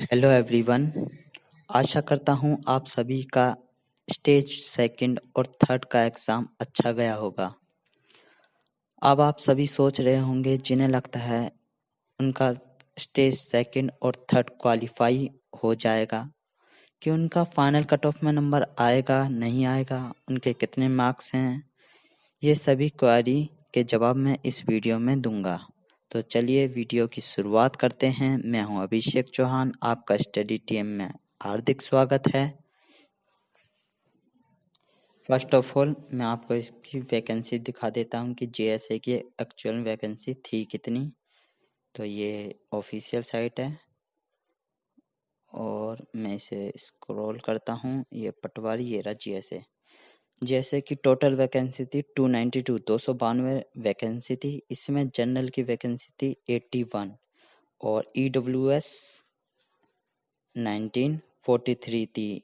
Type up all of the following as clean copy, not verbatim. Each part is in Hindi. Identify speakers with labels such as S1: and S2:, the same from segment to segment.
S1: Hello everyone. आशा करता हूँ आप सभी का स्टेज सेकंड और थर्ड का एग्ज़ाम अच्छा गया होगा। अब आप सभी सोच रहे होंगे जिन्हें लगता है उनका स्टेज सेकंड और थर्ड क्वालिफाई हो जाएगा कि उनका फाइनल कट ऑफ में नंबर आएगा नहीं आएगा, उनके कितने मार्क्स हैं। ये सभी क्वेरी के जवाब मैं इस वीडियो में दूंगा। तो चलिए वीडियो की शुरुआत करते हैं। मैं हूं अभिषेक चौहान, आपका स्टडी टीम में हार्दिक स्वागत है। फर्स्ट ऑफ ऑल मैं आपको इसकी वैकेंसी दिखा देता हूं कि जेएसए की एक्चुअल वैकेंसी थी कितनी। तो ये ऑफिशियल साइट है और मैं इसे स्क्रॉल करता हूं। ये पटवारी, ये रहा जेएसए। जैसे कि टोटल वैकेंसी थी 292, 292 वैकेंसी थी। इसमें जनरल की वैकेंसी थी 81 और ईडब्ल्यूएस 1943 थी।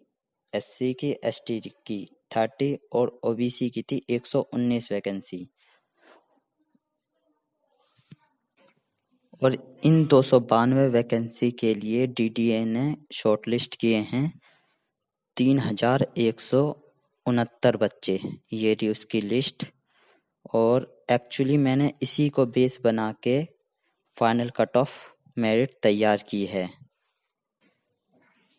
S1: एससी की, एसटी की 30 और ओबीसी की थी 119 वैकेंसी। और इन 292 वैकेंसी के लिए डीडीए ने शॉर्टलिस्ट किए हैं 3169 बच्चे। ये रही उसकी लिस्ट। और एक्चुअली मैंने इसी को बेस बना के फाइनल कट ऑफ मेरिट तैयार की है।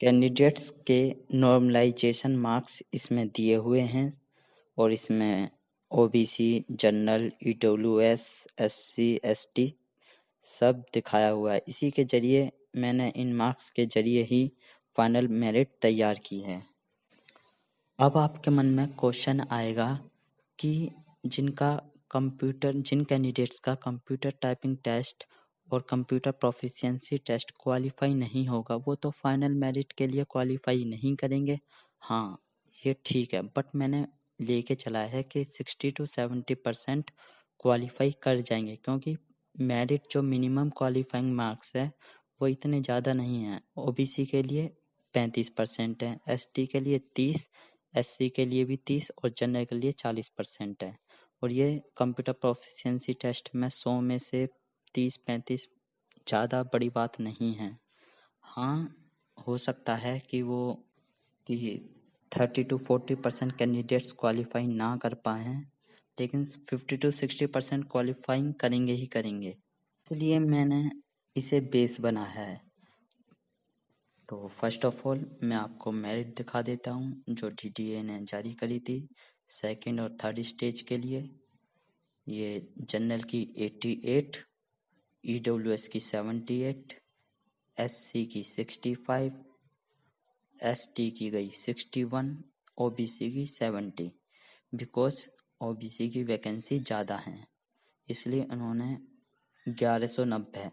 S1: कैंडिडेट्स के नॉर्मलाइजेशन मार्क्स इसमें दिए हुए हैं और इसमें OBC, general, EWS, SC, ST सब दिखाया हुआ है। इसी के जरिए मैंने इन मार्क्स के जरिए ही फाइनल मेरिट तैयार की है। अब आपके मन में क्वेश्चन आएगा कि जिन कैंडिडेट्स का कंप्यूटर टाइपिंग टेस्ट और कंप्यूटर प्रोफिशिएंसी टेस्ट क्वालिफाई नहीं होगा, वो तो फाइनल मेरिट के लिए क्वालिफाई नहीं करेंगे। हाँ, ये ठीक है, बट मैंने लेके चला है कि 60 to 70% क्वालिफाई कर जाएंगे, क्योंकि मेरिट जो मिनिमम क्वालिफाइंग मार्क्स है वो इतने ज़्यादा नहीं है। ओबीसी के लिए 35% है, एसटी के लिए 30, एससी के लिए भी 30 और जनरल के लिए 40% है। और ये कंप्यूटर प्रोफिशिएंसी टेस्ट में 100 में से 30-35 ज़्यादा बड़ी बात नहीं है। हाँ, हो सकता है कि 30 to 40% कैंडिडेट्स क्वालिफाई ना कर पाए, लेकिन 50 to 60% क्वालिफाइंग करेंगे ही करेंगे। इसलिए मैंने इसे बेस बना है। तो फर्स्ट ऑफ ऑल मैं आपको मेरिट दिखा देता हूँ जो डीडीए ने जारी करी थी सेकंड और थर्ड स्टेज के लिए। ये जनरल की 88, ईडब्ल्यूएस की 78, एससी की 65, एसटी की गई 61, ओबीसी की 70। बिकॉज ओबीसी की वैकेंसी ज़्यादा हैं, इसलिए उन्होंने 1190,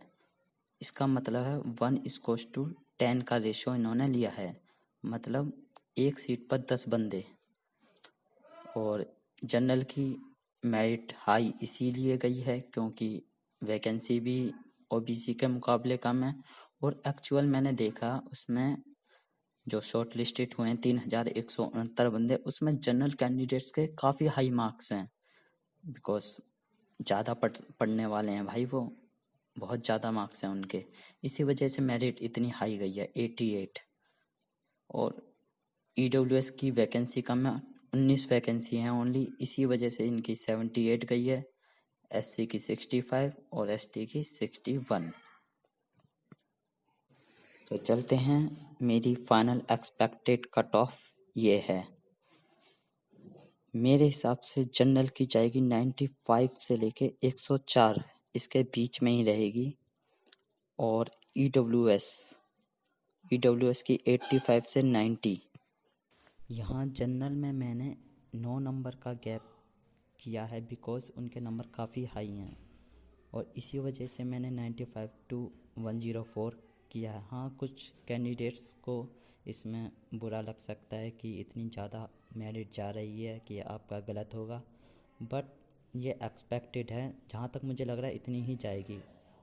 S1: इसका मतलब है 1:10 का रेशो इन्होंने लिया है। मतलब एक सीट पर 10 बंदे। और जनरल की मेरिट हाई इसीलिए गई है क्योंकि वैकेंसी भी ओबीसी के मुकाबले कम है। और एक्चुअल मैंने देखा उसमें जो शॉर्ट लिस्टेड हुए हैं 3169 बंदे, उसमें जनरल कैंडिडेट्स के काफ़ी हाई मार्क्स हैं। बिकॉज ज़्यादा पढ़ने वाले हैं भाई, वो बहुत ज़्यादा मार्क्स हैं उनके, इसी वजह से मेरिट इतनी हाई गई है 88। और ईडब्ल्यूएस की वैकेंसी कम है, 19 वैकेंसी हैं ओनली, इसी वजह से इनकी 78 गई है, एससी की 65 और एसटी की 61। तो चलते हैं, मेरी फाइनल एक्सपेक्टेड कट ऑफ ये है। मेरे हिसाब से जनरल की जाएगी 95 से लेके 104, इसके बीच में ही रहेगी। और ईडब्ल्यूएस की 85 से 90। यहाँ जनरल में मैंने 9 नंबर का गैप किया है बिकॉज उनके नंबर काफ़ी हाई हैं और इसी वजह से मैंने 95 to 104 किया है। हाँ, कुछ कैंडिडेट्स को इसमें बुरा लग सकता है कि इतनी ज़्यादा मेरिट जा रही है कि आपका गलत होगा, बट ये एक्सपेक्टेड है। जहाँ तक मुझे लग रहा है इतनी ही जाएगी।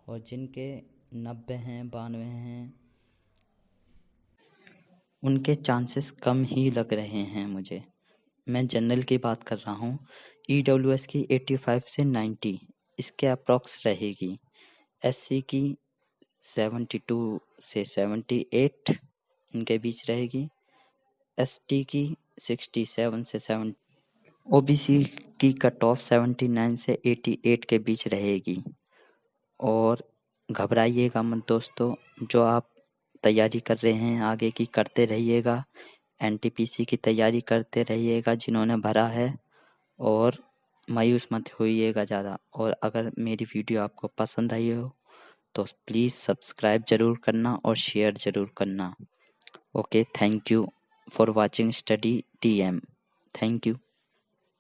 S1: और जिनके 90 हैं, 92 हैं, उनके चांसेस कम ही लग रहे हैं मुझे। मैं जनरल की बात कर रहा हूँ। ईडब्ल्यूएस की 85 से 90 इसके अप्रॉक्स रहेगी। एससी की 72 से 78 इनके बीच रहेगी। एसटी की 67 से 7, ओबीसी की कट ऑफ 79 से 88 के बीच रहेगी। और घबराइएगा मत दोस्तों, जो आप तैयारी कर रहे हैं आगे की करते रहिएगा। एनटीपीसी की तैयारी करते रहिएगा जिन्होंने भरा है, और मायूस मत होइएगा ज़्यादा। और अगर मेरी वीडियो आपको पसंद आई हो तो प्लीज़ सब्सक्राइब ज़रूर करना और शेयर ज़रूर करना। Okay, thank you for watching study TM. Thank you.